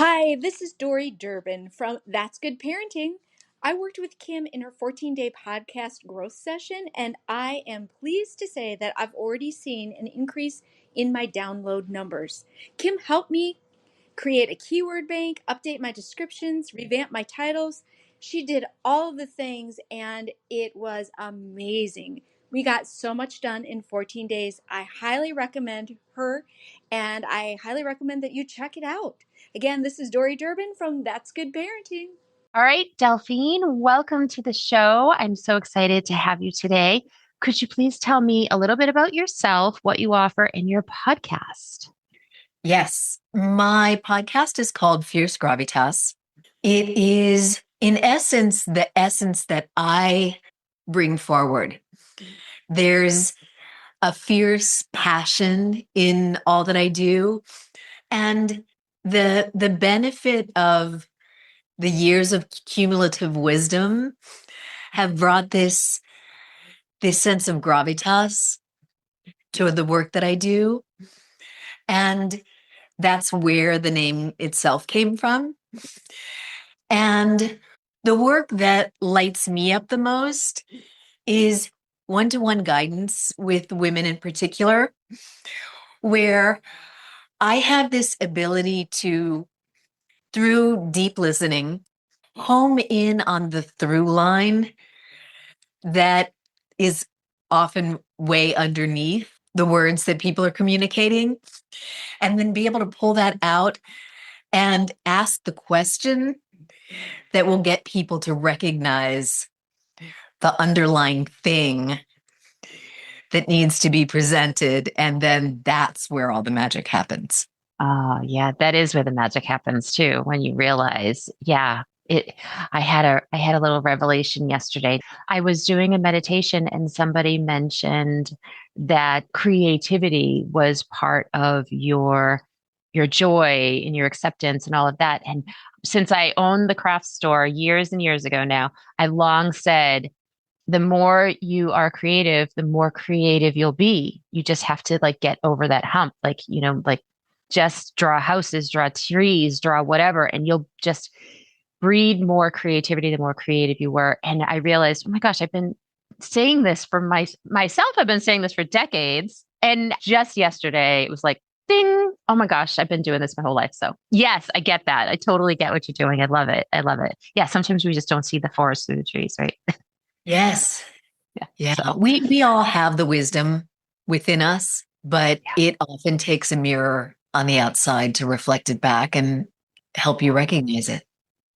Hi, this is Dory Durbin from That's Good Parenting. I worked with Kim in her 14-day podcast growth session, and I am pleased to say that I've already seen an increase in my download numbers. Kim helped me create a keyword bank, update my descriptions, revamp my titles. She did all of the things, and it was amazing. We got so much done in 14 days. I highly recommend her, and I highly recommend that you check it out. Again, this is Dory Durbin from That's Good Parenting. All right, Delphine, welcome to the show. I'm so excited to have you today. Could you please tell me a little bit about yourself, what you offer in your podcast? Yes, my podcast is called Fierce Gravitas. It is, in essence, the essence that I bring forward. There's a fierce passion in all that I do, and the benefit of the years of cumulative wisdom have brought this sense of gravitas to the work that I do, and that's where the name itself came from. And the work that lights me up the most is one-to-one guidance with women in particular, where I have this ability to, through deep listening, home in on the through line that is often way underneath the words that people are communicating, and then be able to pull that out and ask the question that will get people to recognize the underlying thing that needs to be presented. And then that's where all the magic happens. Oh, yeah, that is where the magic happens too, when you realize, yeah, I had a little revelation yesterday. I was doing a meditation and somebody mentioned that creativity was part of your joy and your acceptance and all of that. And since I owned the craft store years and years ago now, I long said, the more you are creative, the more creative you'll be. You just have to like get over that hump. Like just draw houses, draw trees, draw whatever, and you'll just breed more creativity the more creative you were. And I realized, oh my gosh, I've been saying this for myself. I've been saying this for decades. And just yesterday, it was like, ding. Oh my gosh, I've been doing this my whole life. So yes, I get that. I totally get what you're doing. I love it. I love it. Yeah. Sometimes we just don't see the forest through the trees, right? Yes. Yeah. Yeah. So We all have the wisdom within us, but yeah. it often takes a mirror on the outside to reflect it back and help you recognize it.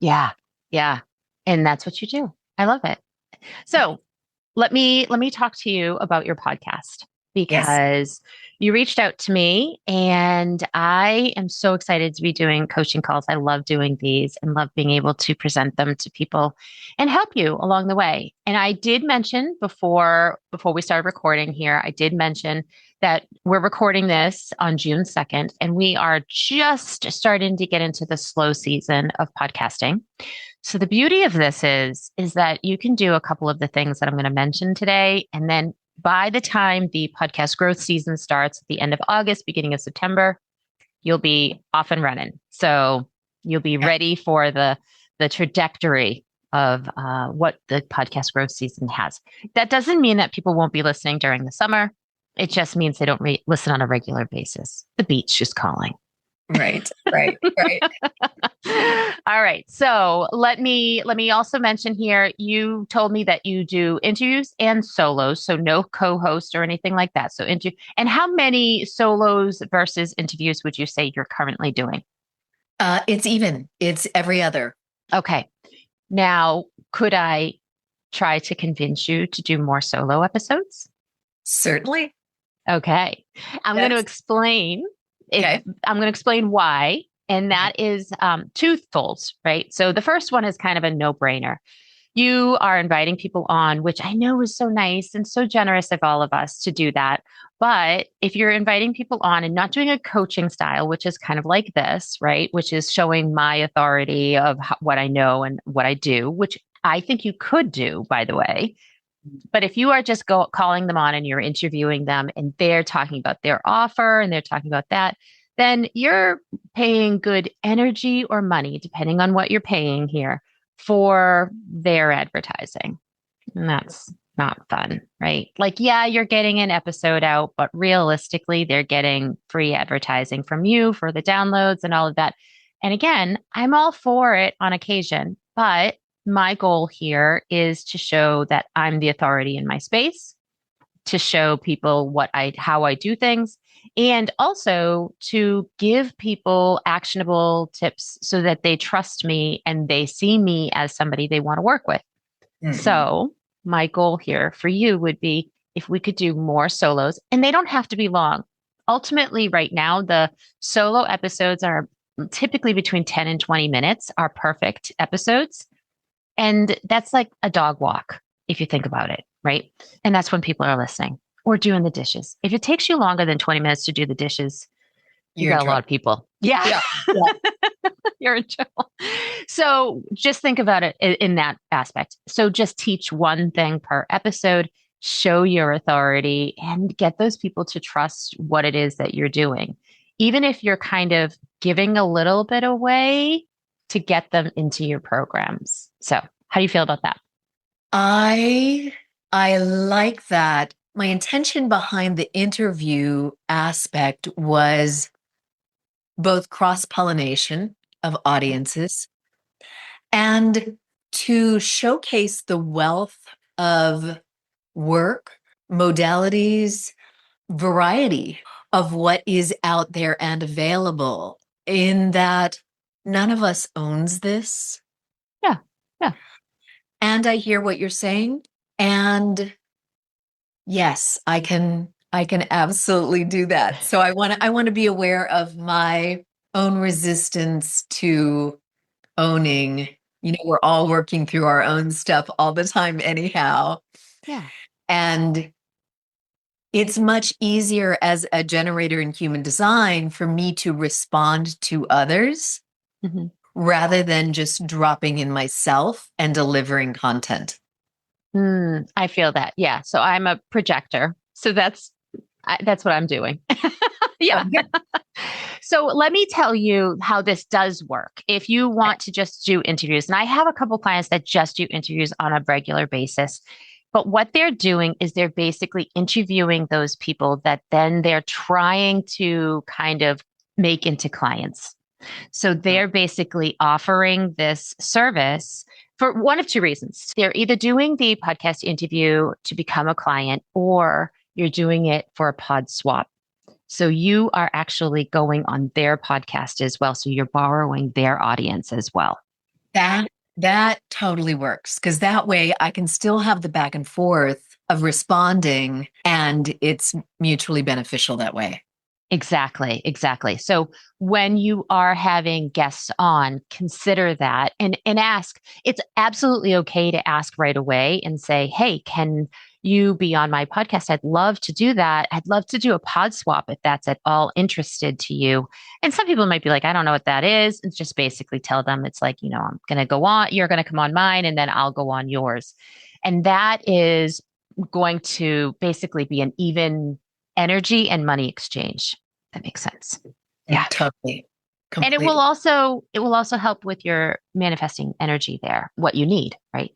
Yeah. Yeah. And that's what you do. I love it. So let me talk to you about your podcast Yes. because you reached out to me and I am so excited to be doing coaching calls. I love doing these and love being able to present them to people and help you along the way. And I did mention before we started recording here, I did mention that we're recording this on June 2nd and we are just starting to get into the slow season of podcasting. So the beauty of this is that you can do a couple of the things that I'm going to mention today. And then by the time the podcast growth season starts at the end of August, beginning of September, you'll be off and running. So you'll be ready for the trajectory of what the podcast growth season has. That doesn't mean that people won't be listening during the summer. It just means they don't listen on a regular basis. The beach is calling. Right. Right. Right. All right. So let me also mention here, you told me that you do interviews and solos, so no co-host or anything like that. So and how many solos versus interviews would you say you're currently doing? It's even. It's every other. Okay. Now, could I try to convince you to do more solo episodes? Certainly. Okay. I'm going to explain. Okay. I'm going to explain why. And that is twofold, right? So the first one is kind of a no-brainer. You are inviting people on, which I know is so nice and so generous of all of us to do that. But if you're inviting people on and not doing a coaching style, which is kind of like this, right? Which is showing my authority of what I know and what I do, which I think you could do, by the way. But if you are just calling them on and you're interviewing them and they're talking about their offer and they're talking about that, then you're paying good energy or money, depending on what you're paying here, for their advertising. And that's not fun, right? Like, yeah, you're getting an episode out, but realistically, they're getting free advertising from you for the downloads and all of that. And again, I'm all for it on occasion, but my goal here is to show that I'm the authority in my space, to show people how I do things, and also to give people actionable tips so that they trust me and they see me as somebody they want to work with. So my goal here for you would be if we could do more solos, and they don't have to be long. Ultimately, right now, the solo episodes are typically between 10 and 20 minutes, are perfect episodes. And that's like a dog walk, if you think about it, right? And that's when people are listening or doing the dishes. If it takes you longer than 20 minutes to do the dishes, you got a lot of people. Yeah. You're in trouble. So just think about it in that aspect. So just teach one thing per episode, show your authority, and get those people to trust what it is that you're doing. Even if you're kind of giving a little bit away to get them into your programs. So how do you feel about that? I like that. My intention behind the interview aspect was both cross-pollination of audiences and to showcase the wealth of work, modalities, variety of what is out there and available, in that none of us owns this. Yeah. Yeah. And I hear what you're saying. And yes, I can absolutely do that. So I want to be aware of my own resistance to owning. We're all working through our own stuff all the time anyhow. Yeah. And it's much easier as a generator in human design for me to respond to others rather than just dropping in myself and delivering content. I feel that. Yeah. So I'm a projector. So that's what I'm doing. Yeah. So let me tell you how this does work. If you want to just do interviews, and I have a couple clients that just do interviews on a regular basis, but what they're doing is they're basically interviewing those people that then they're trying to kind of make into clients. So they're basically offering this service for one of two reasons. They're either doing the podcast interview to become a client, or you're doing it for a pod swap. So you are actually going on their podcast as well. So you're borrowing their audience as well. That totally works, because that way I can still have the back and forth of responding, and it's mutually beneficial that way. Exactly. So when you are having guests on, consider that and ask. It's absolutely okay to ask right away and say, hey, can you be on my podcast? I'd love to do that. I'd love to do a pod swap if that's at all interested to you. And some people might be like, I don't know what that is. And just basically tell them it's like, I'm going to go on, you're going to come on mine, and then I'll go on yours. And that is going to basically be an even energy and money exchange. That makes sense. Yeah, totally. Completely. And it will also help with your manifesting energy there, what you need, right?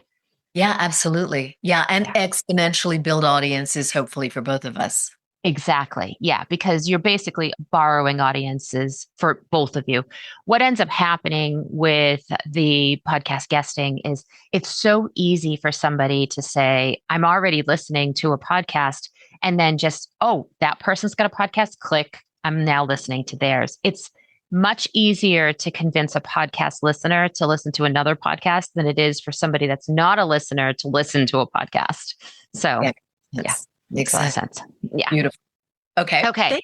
Yeah, absolutely. Yeah. And exponentially build audiences, hopefully, for both of us. Exactly. Yeah. Because you're basically borrowing audiences for both of you. What ends up happening with the podcast guesting is it's so easy for somebody to say, I'm already listening to a podcast, and then just, that person's got a podcast, click. I'm now listening to theirs. It's much easier to convince a podcast listener to listen to another podcast than it is for somebody that's not a listener to listen to a podcast. So, makes a lot of sense. Yeah. Beautiful. Okay.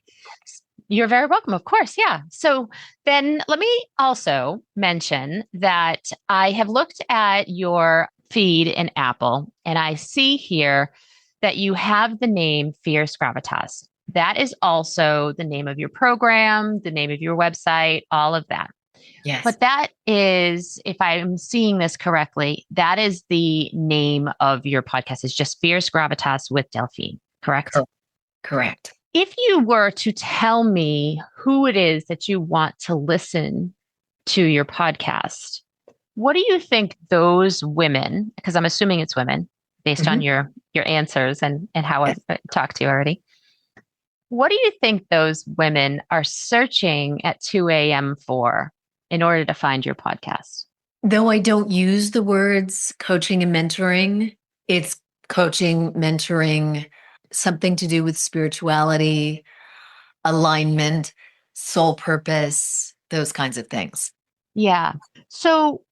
You're very welcome. Of course. Yeah. So then let me also mention that I have looked at your feed in Apple, and I see here that you have the name Fierce Gravitas. That is also the name of your program, the name of your website, all of that. Yes. But that is, if I'm seeing this correctly, that is the name of your podcast. It's just Fierce Gravitas with Delphine, correct? Correct. If you were to tell me who it is that you want to listen to your podcast, what do you think those women, because I'm assuming it's women based on Mhm. your answers and how Yes. I've talked to you already. What do you think those women are searching at 2 a.m. for in order to find your podcast? Though I don't use the words coaching and mentoring, it's coaching, mentoring, something to do with spirituality, alignment, soul purpose, those kinds of things. Yeah. So,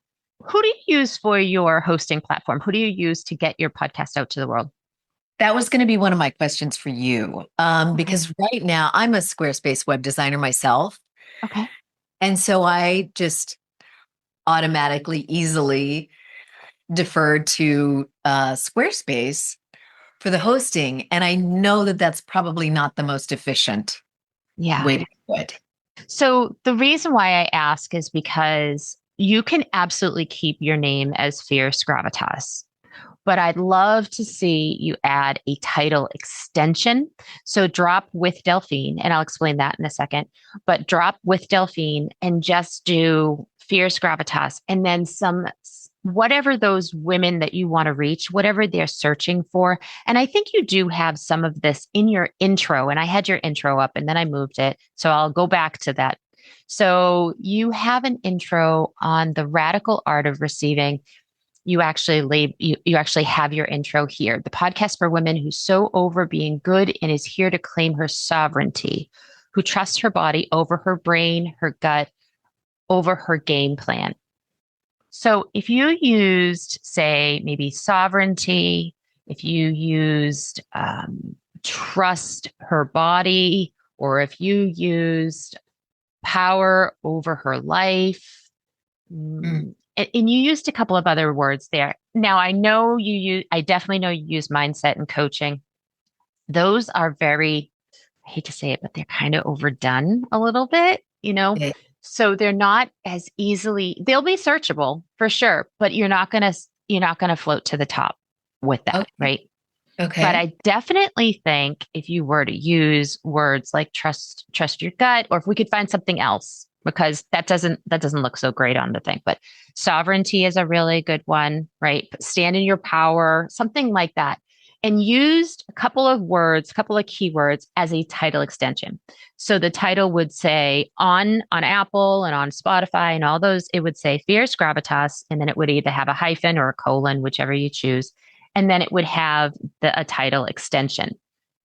who do you use for your hosting platform? Who do you use to get your podcast out to the world? That was going to be one of my questions for you, Okay. because right now I'm a Squarespace web designer myself. Okay. And so I just automatically, easily deferred to Squarespace for the hosting. And I know that that's probably not the most efficient Yeah. way to do it. So the reason why I ask is because you can absolutely keep your name as Fierce Gravitas, but I'd love to see you add a title extension. So drop with Delphine, and I'll explain that in a second, but drop with Delphine and just do Fierce Gravitas and then some, whatever those women that you want to reach, whatever they're searching for. And I think you do have some of this in your intro, and I had your intro up and then I moved it. So I'll go back to that. So you have an intro on the radical art of receiving. You actually have your intro here. The podcast for women who's so over being good and is here to claim her sovereignty, who trusts her body over her brain, her gut, over her game plan. So if you used, say, maybe sovereignty, if you used trust her body, or if you used power over her life, Mm. and you used a couple of other words there. Now I know I definitely know you use mindset and coaching. Those are very, I hate to say it, but they're kind of overdone a little bit, Yeah. so they're not as easily, they'll be searchable for sure, but you're not going to float to the top with that, Okay. right? But Okay. I definitely think if you were to use words like trust your gut, or if we could find something else, because that doesn't look so great on the thing. But sovereignty is a really good one, right? Stand in your power, something like that. And used a couple of words, a couple of keywords as a title extension. So the title would say on Apple and on Spotify and all those, it would say Fierce Gravitas, and then it would either have a hyphen or a colon, whichever you choose. And then it would have a title extension.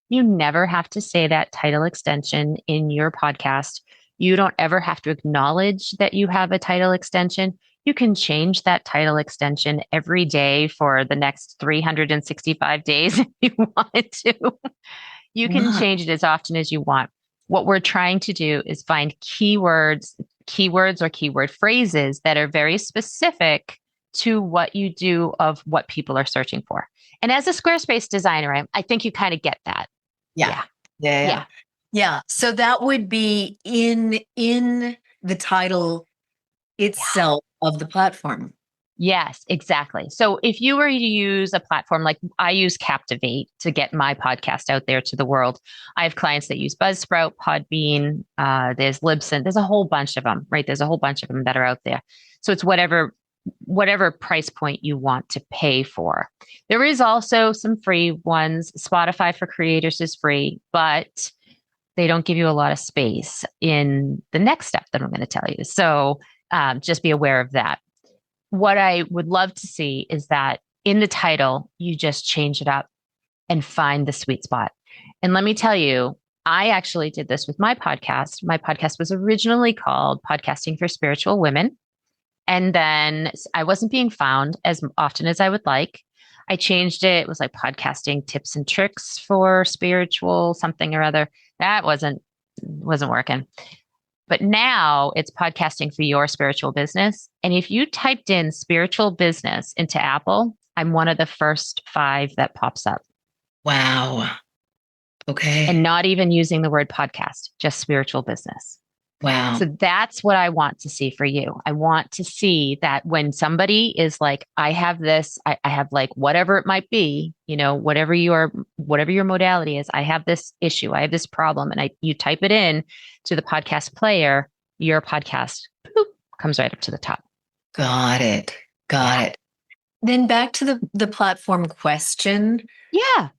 You never have to say that title extension in your podcast. You don't ever have to acknowledge that you have a title extension. You can change that title extension every day for the next 365 days if you wanted to. You can Wow. change it as often as you want. What we're trying to do is find keywords or keyword phrases that are very specific to what you do, of what people are searching for. And as a Squarespace designer, I think you kind of get that. Yeah. Yeah. Yeah. Yeah. Yeah. Yeah. So that would be in the title Yeah. itself of the platform. Yes, exactly. So if you were to use a platform like I use Captivate to get my podcast out there to the world, I have clients that use Buzzsprout, Podbean, there's Libsyn, there's a whole bunch of them, right? There's a whole bunch of them that are out there. So it's whatever price point you want to pay for. There is also some free ones. Spotify for creators is free, but they don't give you a lot of space in the next step that I'm going to tell you. So just be aware of that. What I would love to see is that in the title, you just change it up and find the sweet spot. And let me tell you, I actually did this with my podcast. My podcast was originally called Podcasting for Spiritual Women. And then I wasn't being found as often as I would like. I changed it. It was like podcasting tips and tricks for spiritual something or other. That wasn't working. But now it's podcasting for your spiritual business. And if you typed in spiritual business into Apple, I'm one of the first 5 that pops up. Wow. Okay. And not even using the word podcast, just spiritual business. Wow. So that's what I want to see for you. I want to see that when somebody is like, I have this, I have like whatever it might be, whatever your modality is, I have this issue, I have this problem, and you type it in to the podcast player, your podcast boop, comes right up to the top. Got it. Got it. Then back to the platform question. Yeah.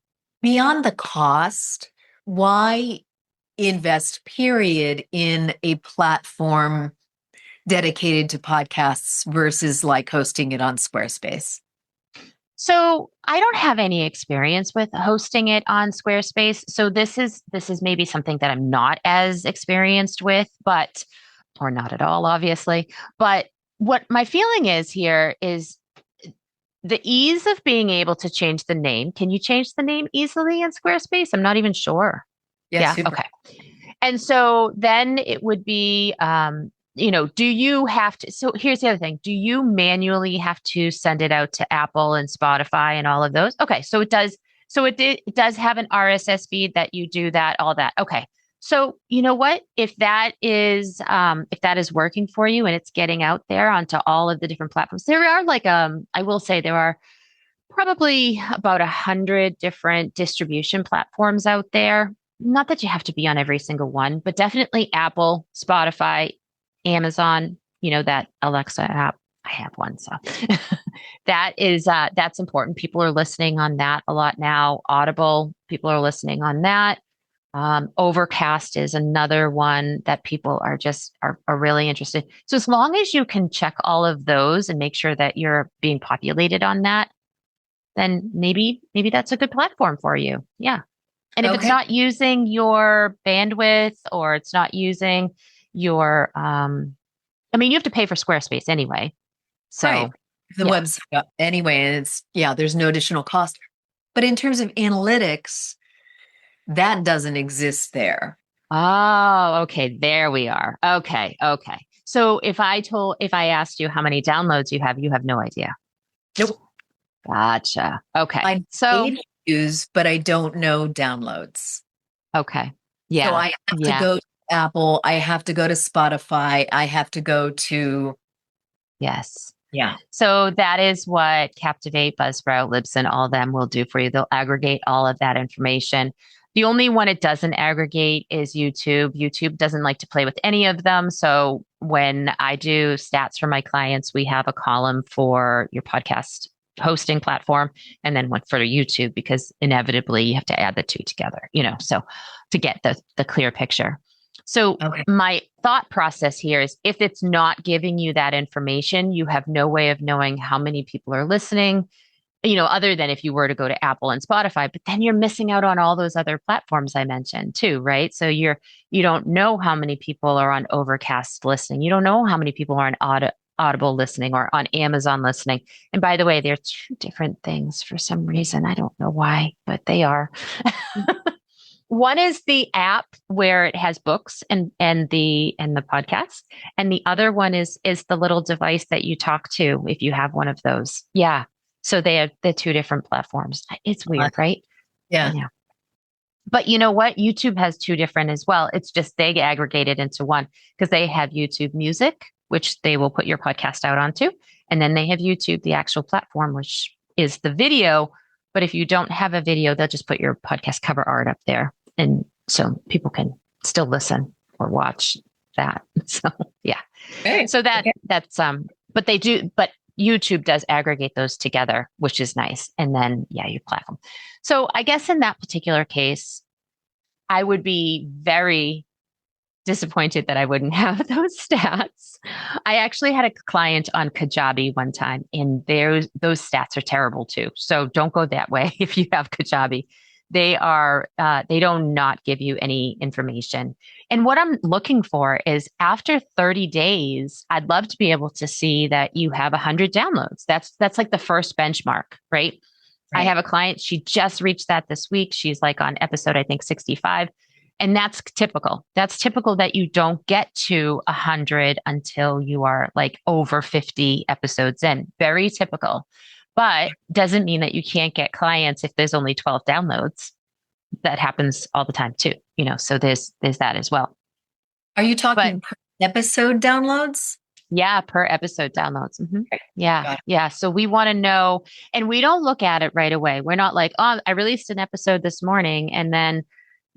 Beyond the cost, why invest, period, in a platform dedicated to podcasts versus like hosting it on Squarespace? So I don't have any experience with hosting it on Squarespace. So this is maybe something that I'm not as experienced with, or not at all, obviously. But what my feeling is here is the ease of being able to change the name. Can you change the name easily in Squarespace? I'm not even sure. Yeah. Okay. And so then it would be, do you have to? So here's the other thing. Do you manually have to send it out to Apple and Spotify and all of those? Okay. So it does. So it does have an RSS feed that you do that, all that. Okay. So you know what? If that is working for you and it's getting out there onto all of the different platforms, there are I will say there are probably about 100 different distribution platforms out there. Not that you have to be on every single one, but definitely Apple, Spotify, Amazon, that Alexa app. I have one. So that's important. People are listening on that a lot now. Audible, people are listening on that. Overcast is another one that people are really interested. So as long as you can check all of those and make sure that you're being populated on that, then maybe that's a good platform for you. Yeah. And if it's not using your bandwidth or it's not using your, you have to pay for Squarespace anyway. So right. The website anyway, and there's no additional cost. But in terms of analytics, that doesn't exist there. Oh, okay. There we are. Okay. So if I asked you how many downloads you have no idea. Nope. Gotcha. Okay. I page views, but I don't know downloads. Okay. Yeah. So I have to go to Apple. I have to go to Spotify. I have to go to. Yes. Yeah. So that is what Captivate, Buzzsprout, Libsyn, all of them will do for you. They'll aggregate all of that information. The only one it doesn't aggregate is YouTube. YouTube doesn't like to play with any of them. So when I do stats for my clients, we have a column for your podcast hosting platform and then one for YouTube, because inevitably you have to add the two together, so to get the clear picture. So my thought process here is if it's not giving you that information, you have no way of knowing how many people are listening, other than if you were to go to Apple and Spotify, but then you're missing out on all those other platforms I mentioned too, right? So you don't know how many people are on Overcast listening. You don't know how many people are on Audible listening or on Amazon listening. And by the way, they're two different things for some reason. I don't know why, but they are. One is the app where it has books and the podcast, and the other one is the little device that you talk to if you have one of those. Yeah. So they are the two different platforms. It's weird, right? Yeah. But you know what? YouTube has two different as well. It's just they aggregate it into one because they have YouTube Music, which they will put your podcast out onto. And then they have YouTube, the actual platform, which is the video. But if you don't have a video, they'll just put your podcast cover art up there. And so people can still listen or watch that. So, yeah. Okay. So that's, but YouTube does aggregate those together, which is nice. And then, your platform. So I guess in that particular case, I would be very disappointed that I wouldn't have those stats. I actually had a client on Kajabi one time, and those stats are terrible too. So don't go that way if you have Kajabi. They do not give you any information. And what I'm looking for is after 30 days, I'd love to be able to see that you have 100 downloads. That's like the first benchmark, right? I have a client, she just reached that this week. She's like on episode, I think 65. And that's typical. That's typical that you don't get to 100 until you are like over 50 episodes in. Very typical. But doesn't mean that you can't get clients if there's only 12 downloads. That happens all the time too, so there's that as well. Are you But talking per episode downloads? yeah, per episode downloads. Okay. Yeah. Got it. Yeah. So we want to know, and we don't look at it right away. We're not like, oh, I released an episode this morning and then,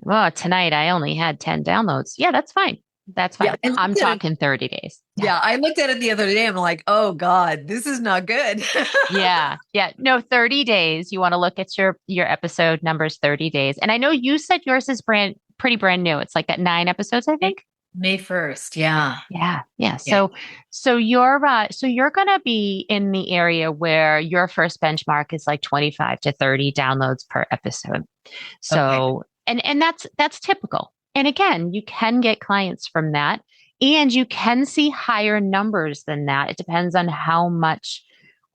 well, tonight I only had 10 downloads. Yeah, that's fine. That's fine. Yeah, I'm talking 30 days. Yeah, I looked at it the other day. I'm like, oh God, this is not good. Yeah. Yeah. No, 30 days. You want to look at your episode numbers 30 days. And I know you said yours is pretty brand new. It's like at 9 episodes, I think. May 1st. Yeah. Yeah. Yeah. So you're going to be in the area where your first benchmark is like 25 to 30 downloads per episode. So, and that's typical. And again, you can get clients from that and you can see higher numbers than that. It depends on how much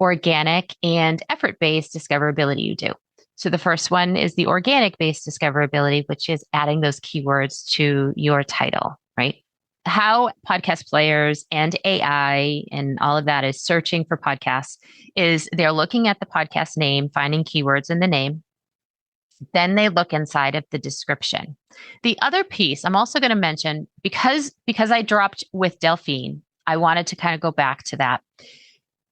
organic and effort-based discoverability you do. So the first one is the organic-based discoverability, which is adding those keywords to your title, right? How podcast players and AI and all of that is searching for podcasts is they're looking at the podcast name, finding keywords in the name. Then they look inside of the description. The other piece I'm also going to mention, because I dropped with Delphine, I wanted to kind of go back to that.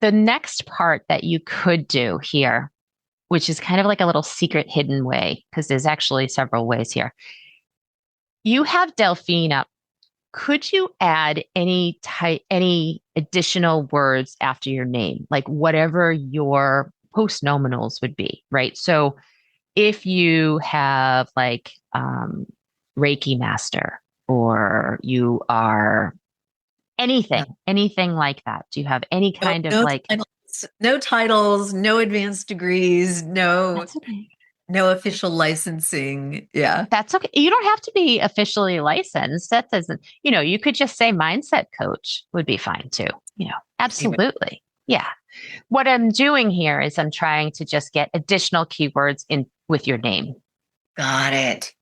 The next part that you could do here, which is kind of like a little secret hidden way, because there's actually several ways here. You have Delphine up. Could you add any additional words after your name, like whatever your post nominals would be, right? So if you have like Reiki master, or you are anything like that, do you have any kind of like no titles, no advanced degrees, no official licensing? Yeah, that's okay. You don't have to be officially licensed. That doesn't, you could just say mindset coach would be fine too. Absolutely. Yeah. What I'm doing here is I'm trying to just get additional keywords in with your name. Got it.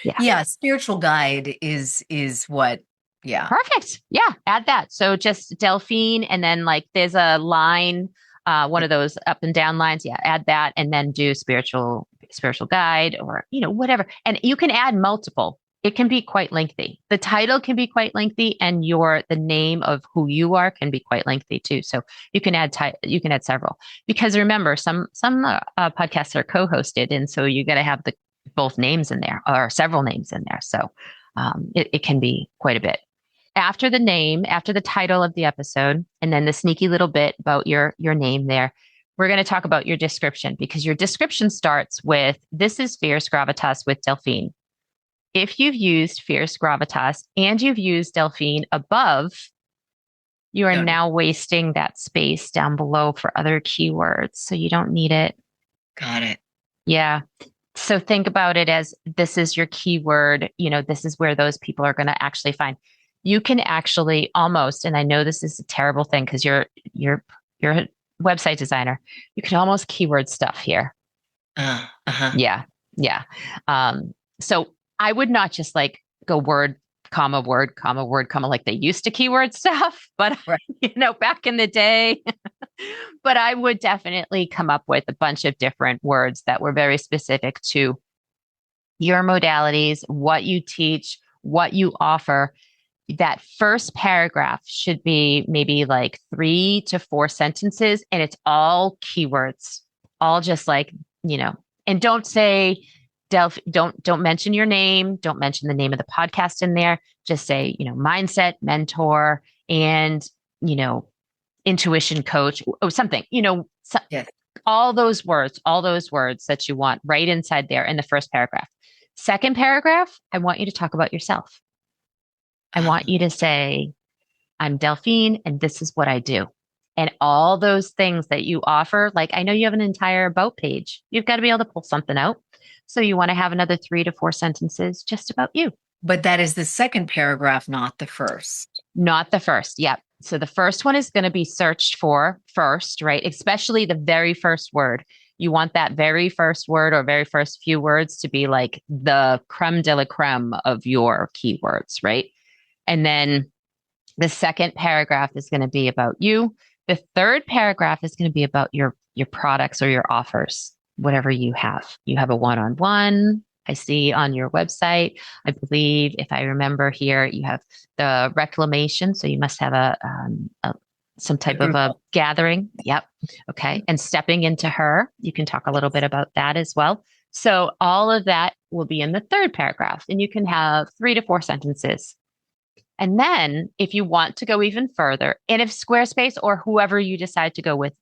Yeah. Spiritual guide is what. Yeah. Perfect. Yeah. Add that. So just Delphine, and then like there's a line, one of those up and down lines. Yeah. Add that, and then do spiritual guide, or, whatever. And you can add multiple. It can be quite lengthy. The title can be quite lengthy, and the name of who you are can be quite lengthy too. So you can add several, because remember, some podcasts are co-hosted, and so you got to have both names in there, or several names in there. So it can be quite a bit. After the name, after the title of the episode, and then the sneaky little bit about your name there, we're going to talk about your description, because your description starts with, "This is Fierce Gravitas with Delphine." If you've used Fierce Gravitas and you've used Delphine above, you are now wasting that space down below for other keywords. So you don't need it. Got it. Yeah. So think about it as, this is your keyword. This is where those people are going to actually find. You can actually almost, and I know this is a terrible thing because you're a website designer, you can almost keyword stuff here. Yeah. Yeah. So I would not just like go word, comma, like they used to keyword stuff, but right. Back in the day, but I would definitely come up with a bunch of different words that were very specific to your modalities, what you teach, what you offer. That first paragraph should be maybe like 3 to 4 sentences, and it's all keywords, all just like, and don't say, don't mention your name. Don't mention the name of the podcast in there. Just say, mindset, mentor, and, intuition coach, or something, Yes. all those words that you want right inside there in the first paragraph. Second paragraph, I want you to talk about yourself. I want you to say, "I'm Delphine, and this is what I do." And all those things that you offer, like I know you have an entire about page. You've got to be able to pull something out. So you want to have another 3 to 4 sentences just about you. But that is the second paragraph, not the first. Not the first. Yep. So the first one is going to be searched for first, right? Especially the very first word. You want that very first word or very first few words to be like the creme de la creme of your keywords, right? And then the second paragraph is going to be about you. The third paragraph is going to be about your products or your offers, whatever you have. You have a one-on-one, I see on your website, I believe, if I remember here, you have the reclamation. So you must have some type of a gathering. Yep. Okay. And stepping into her, you can talk a little bit about that as well. So all of that will be in the third paragraph, and you can have 3 to 4 sentences. And then if you want to go even further, and if Squarespace or whoever you decide to go with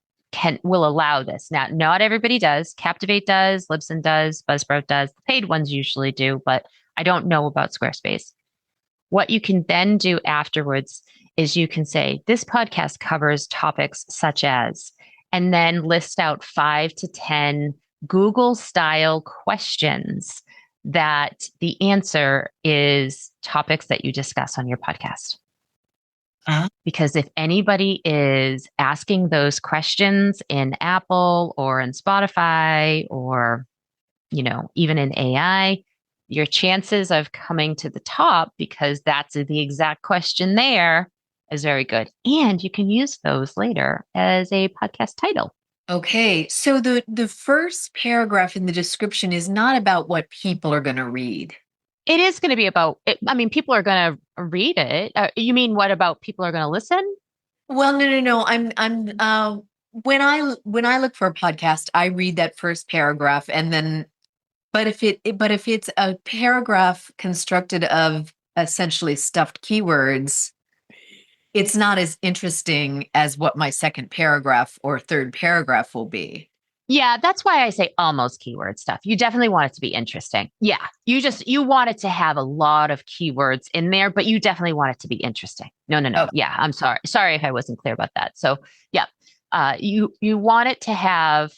will allow this. Now, not everybody does. Captivate does, Libsyn does, Buzzsprout does. The paid ones usually do, but I don't know about Squarespace. What you can then do afterwards is you can say, this podcast covers topics such as, and then list out 5 to 10 Google style questions that the answer is topics that you discuss on your podcast. Because if anybody is asking those questions in Apple or in Spotify or, even in AI, your chances of coming to the top, because that's the exact question there, is very good. And you can use those later as a podcast title. Okay. So the first paragraph in the description is not about what people are going to read. It is going to be about it. I mean, people are going to read it. You mean what about people are going to listen? Well, no. When I look for a podcast, I read that first paragraph, and then, but if it's a paragraph constructed of essentially stuffed keywords, it's not as interesting as what my second paragraph or third paragraph will be. Yeah, that's why I say almost keyword stuff. You definitely want it to be interesting. Yeah, you want it to have a lot of keywords in there, but you definitely want it to be interesting. No. Oh. Yeah, I'm sorry. Sorry if I wasn't clear about that. So yeah, you want it to have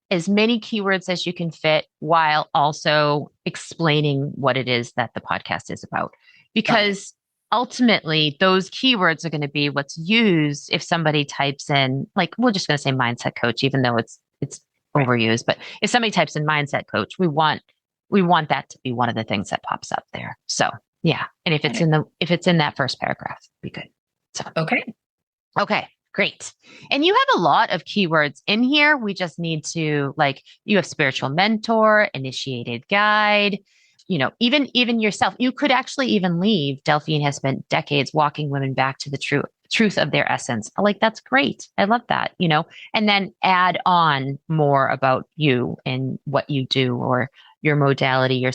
as many keywords as you can fit while also explaining what it is that the podcast is about. Because ultimately, those keywords are going to be what's used if somebody types in, like, we're just going to say mindset coach, even though it's overused. But if somebody types in mindset coach, we want that to be one of the things that pops up there. So yeah. And if it's in that first paragraph, be good. So Okay, great. And you have a lot of keywords in here. We just need to, like, you have spiritual mentor, initiated guide, even yourself. You could actually even leave. Delphine has spent decades walking women back to the truth of their essence. Like, that's great. I love that, and then add on more about you and what you do, or your modality, your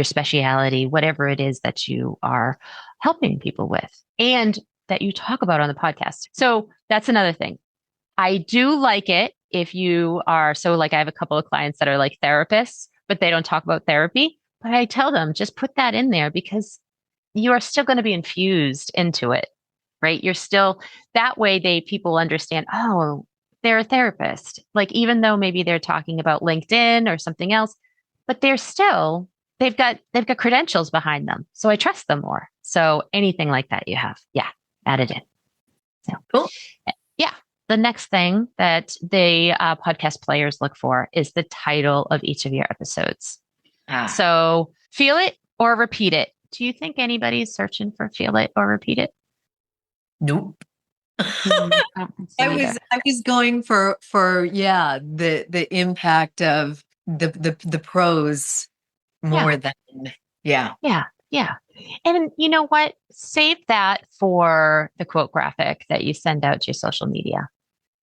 speciality, whatever it is that you are helping people with and that you talk about on the podcast. So that's another thing. I do like it if you are, so like I have a couple of clients that are like therapists, but they don't talk about therapy. But I tell them, just put that in there, because you are still going to be infused into it, right? You're still, that way people understand, oh, they're a therapist. Like, even though maybe they're talking about LinkedIn or something else, but they've got credentials behind them. So I trust them more. So anything like that you have, add it in. So, cool. Yeah. The next thing that the podcast players look for is the title of each of your episodes. So feel it or repeat it. Do you think anybody's searching for feel it or repeat it? Nope. I was going for the impact of the prose more than Yeah. And you know what? Save that for the quote graphic that you send out to your social media.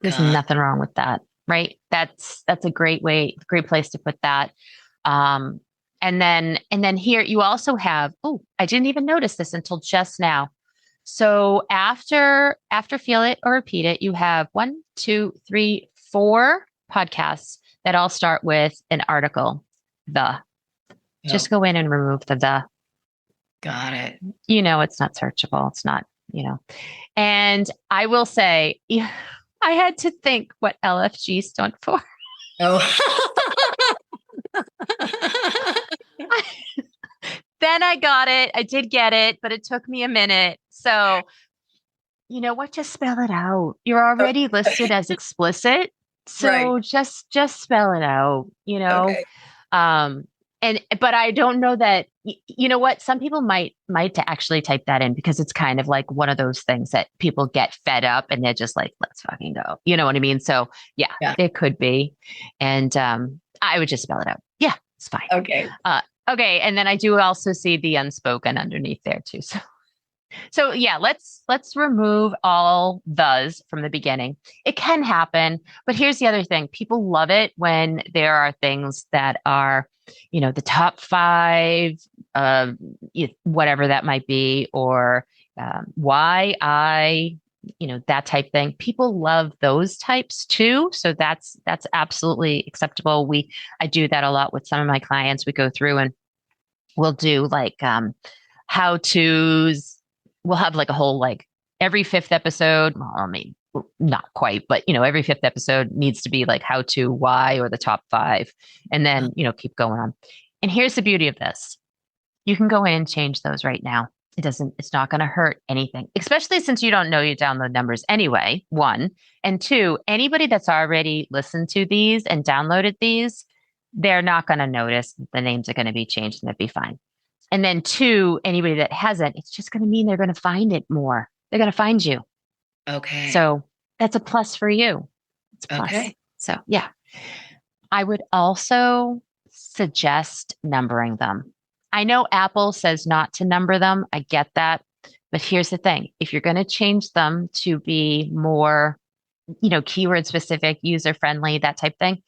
There's nothing wrong with that, right? That's a great place to put that. And then here you also have, I didn't even notice this until just now. So after feel it or repeat it, you have 1, 2, 3, 4 podcasts that all start with an article, the. Just go in and remove the. Got it. It's not searchable. It's not, And I will say, I had to think what LFG stood for. Then I got it. I did get it, but it took me a minute. So, you know what? Just spell it out. You're already listed as explicit. So just spell it out, Okay. But I don't know that, you know what? Some people might actually type that in because it's kind of like one of those things that people get fed up and they're just like, let's fucking go. You know what I mean? So yeah. It could be. And I would just spell it out. Yeah, it's fine. Okay. Okay. And then I do also see the unspoken underneath there too. So yeah, let's remove all those from the beginning. It can happen, but here's the other thing. People love it when there are things that are, the top five, whatever that might be, or why I, that type thing. People love those types too. So that's absolutely acceptable. I do that a lot with some of my clients. We go through and we'll do like how to's. We'll have like a whole like every fifth episode. Well, I mean, not quite, but every fifth episode needs to be like how to, why, or the top five, and then keep going on. And here's the beauty of this: you can go in and change those right now. It's not going to hurt anything, especially since you don't know your download numbers anyway. One, and two, anybody that's already listened to these and downloaded these, they're not going to notice that the names are going to be changed, and it'd be fine. And then two, anybody that hasn't, it's just going to mean they're going to find it more. They're going to find you. Okay. So that's a plus for you. It's a plus. Okay. So yeah, I would also suggest numbering them. I know Apple says not to number them. I get that. But here's the thing. If you're going to change them to be more, keyword specific, user friendly, that type thing,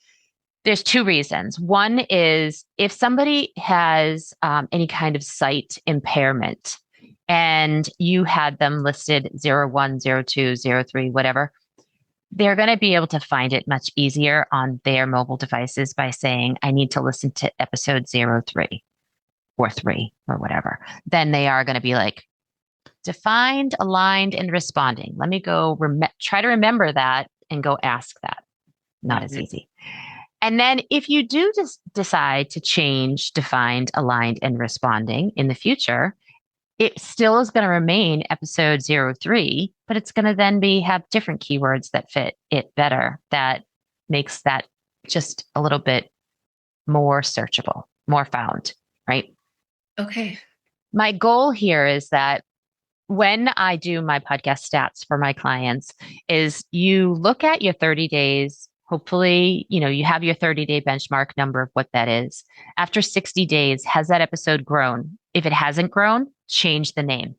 there's two reasons. One is if somebody has any kind of sight impairment and you had them listed 01, 02, 03, whatever, they're going to be able to find it much easier on their mobile devices by saying, I need to listen to episode 03 or 3 or whatever. Then they are going to be like, defined, aligned, and responding. Let me go try to remember that and go ask that. Not as easy. And then if you do just decide to change defined, aligned, and responding in the future, it still is going to remain episode 03, but it's going to then have different keywords that fit it better. That makes that just a little bit more searchable, more found, right? Okay. My goal here is that when I do my podcast stats for my clients is you look at your 30 days. Hopefully, you have your 30-day benchmark number of what that is. After 60 days, has that episode grown? If it hasn't grown, change the name.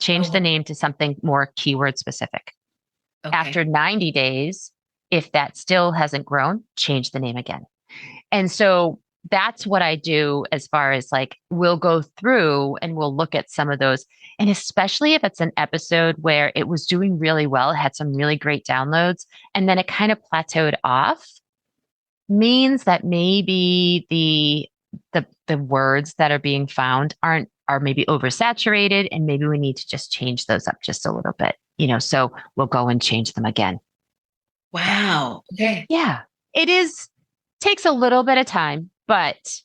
Change the name to something more keyword specific. Okay. After 90 days, if that still hasn't grown, change the name again. And so that's what I do as far as like, we'll go through and we'll look at some of those. And especially if it's an episode where it was doing really well, it had some really great downloads, and then it kind of plateaued off, means that maybe the words that are being found are maybe oversaturated, and maybe we need to just change those up just a little bit, so we'll go and change them again. Wow. Okay. Yeah, takes a little bit of time, but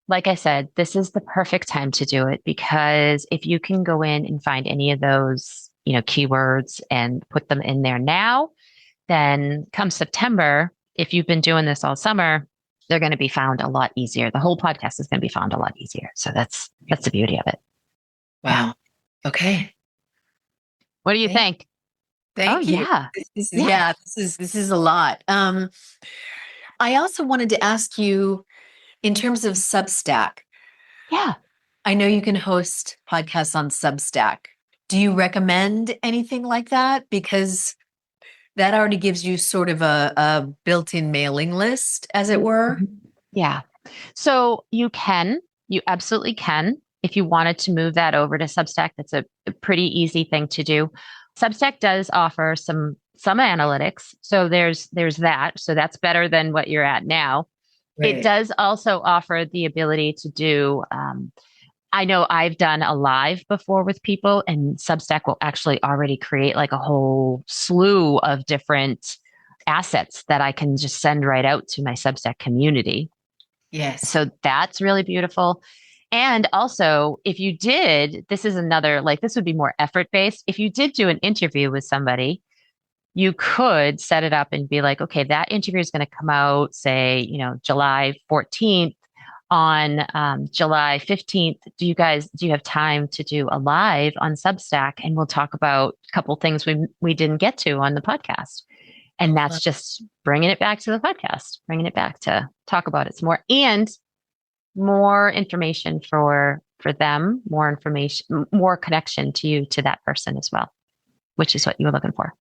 like I said, this is the perfect time to do it, because if you can go in and find any of those, keywords and put them in there now, then come September, if you've been doing this all summer, they're going to be found a lot easier. The whole podcast is going to be found a lot easier. So that's the beauty of it. Wow. Okay. What do you think? Thank you. Yeah. This is a lot. I also wanted to ask you, in terms of Substack. Yeah. I know you can host podcasts on Substack. Do you recommend anything like that? Because that already gives you sort of a built-in mailing list, as it were. Yeah. So you absolutely can. If you wanted to move that over to Substack, that's a pretty easy thing to do. Substack does offer some analytics. So there's that. So that's better than what you're at now. Right. It does also offer the ability to do, I know I've done a live before with people, and Substack will actually already create like a whole slew of different assets that I can just send right out to my Substack community. Yes. So that's really beautiful. And also, if you did, this is another, like, this would be more effort-based. If you did do an interview with somebody, you could set it up and be like, okay, that interview is going to come out, say, July 14th. On July 15th, do you have time to do a live on Substack? And we'll talk about a couple things we didn't get to on the podcast. And that's just bringing it back to the podcast, bringing it back to talk about it some more. And more information for them, more information, more connection to you, to that person as well, which is what you were looking for.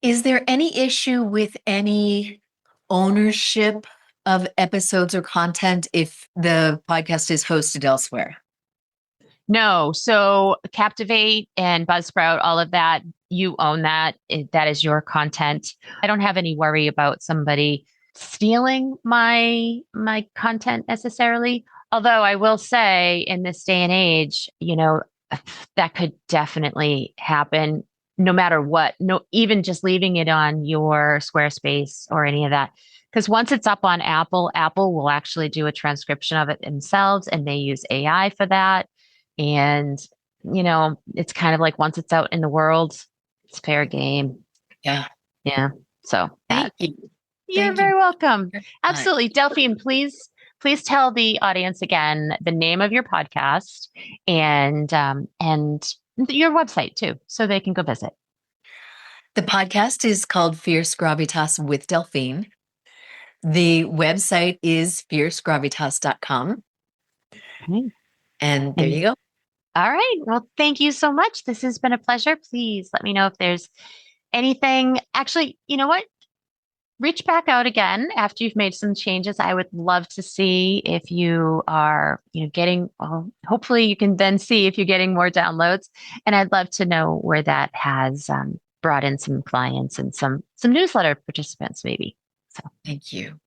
Is there any issue with any ownership of episodes or content if the podcast is hosted elsewhere? No. So Captivate and Buzzsprout, all of that, you own that. That is your content. I don't have any worry about somebody stealing my content necessarily. Although I will say in this day and age, that could definitely happen no matter what. No, even just leaving it on your Squarespace or any of that. Because once it's up on Apple will actually do a transcription of it themselves, and they use AI for that. And, it's kind of like once it's out in the world, it's fair game. Yeah. Yeah. So Thank you. You're very welcome. Absolutely. Delphine, please tell the audience again the name of your podcast and your website too, so they can go visit. The podcast is called Fierce Gravitas with Delphine. The website is fiercegravitas.com. Okay. And there you go. All right. Well, thank you so much. This has been a pleasure. Please let me know if there's anything. Actually, you know what? Reach back out again after you've made some changes. I would love to see if you are, getting, well, hopefully you can then see if you're getting more downloads. And I'd love to know where that has brought in some clients and some newsletter participants maybe. So thank you.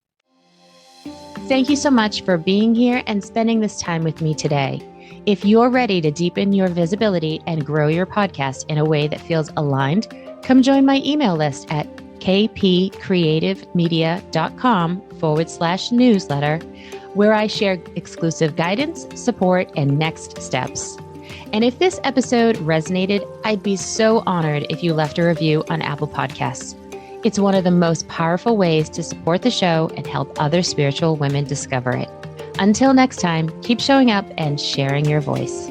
Thank you so much for being here and spending this time with me today. If you're ready to deepen your visibility and grow your podcast in a way that feels aligned, come join my email list at kpcreativemedia.com/newsletter, where I share exclusive guidance, support, and next steps. And if this episode resonated, I'd be so honored if you left a review on Apple Podcasts. It's one of the most powerful ways to support the show and help other spiritual women discover it. Until next time, keep showing up and sharing your voice.